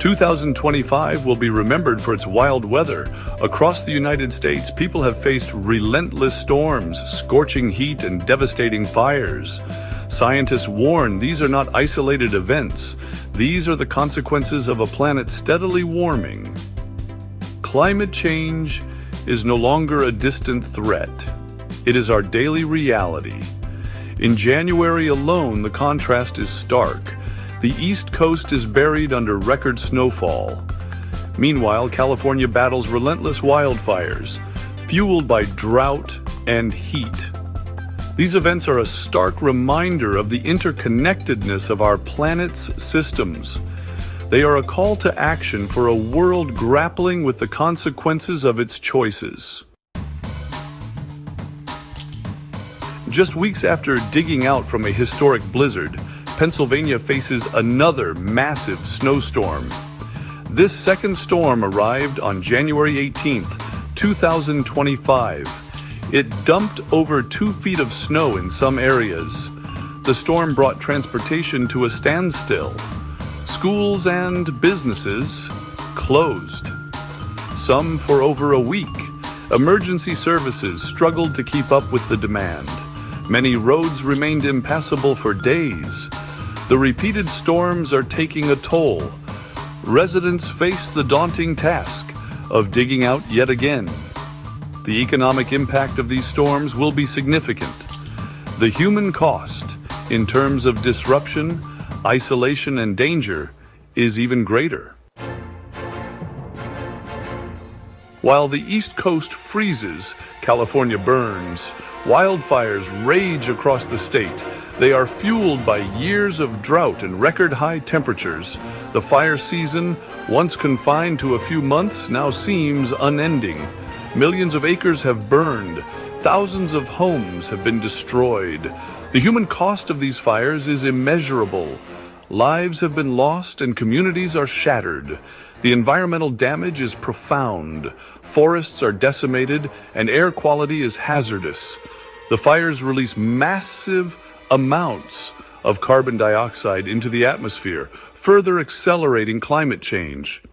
2025 will be remembered for its wild weather. Across the United States, people have faced relentless storms, scorching heat, and devastating fires. Scientists warn these are not isolated events. These are the consequences of a planet steadily warming. Climate change is no longer a distant threat. It is our daily reality. In January alone, the contrast is stark. The East Coast is buried under record snowfall. Meanwhile, California battles relentless wildfires, fueled by drought and heat. These events are a stark reminder of the interconnectedness of our planet's systems. They are a call to action for a world grappling with the consequences of its choices. Just weeks after digging out from a historic blizzard, Pennsylvania faces another massive snowstorm. This second storm arrived on January 18th, 2025. It dumped over 2 feet of snow in some areas. The storm brought transportation to a standstill. Schools and businesses closed, some for over a week. Emergency services struggled to keep up with the demand. Many roads remained impassable for days. The repeated storms are taking a toll. Residents face the daunting task of digging out yet again. The economic impact of these storms will be significant. The human cost, in terms of disruption, isolation, and danger, is even greater. While the East Coast freezes, California burns. Wildfires rage across the state. They are fueled by years of drought and record-high temperatures. The fire season, once confined to a few months, now seems unending. Millions of acres have burned. Thousands of homes have been destroyed. The human cost of these fires is immeasurable. Lives have been lost and communities are shattered. The environmental damage is profound. Forests are decimated and air quality is hazardous. The fires release massive amounts of carbon dioxide into the atmosphere, further accelerating climate change.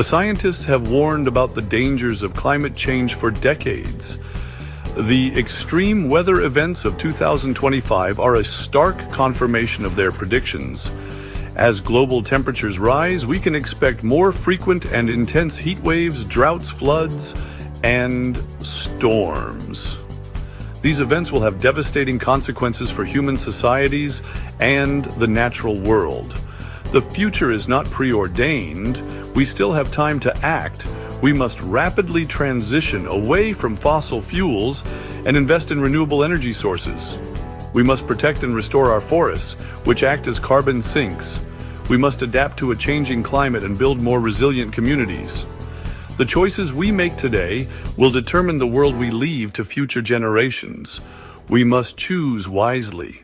Scientists have warned about the dangers of climate change for decades. The extreme weather events of 2025 are a stark confirmation of their predictions. As global temperatures rise, we can expect more frequent and intense heat waves, droughts, floods, and storms. These events will have devastating consequences for human societies and the natural world. The future is not preordained. We still have time to act. We must rapidly transition away from fossil fuels and invest in renewable energy sources. We must protect and restore our forests, which act as carbon sinks. We must adapt to a changing climate and build more resilient communities. The choices we make today will determine the world we leave to future generations. We must choose wisely.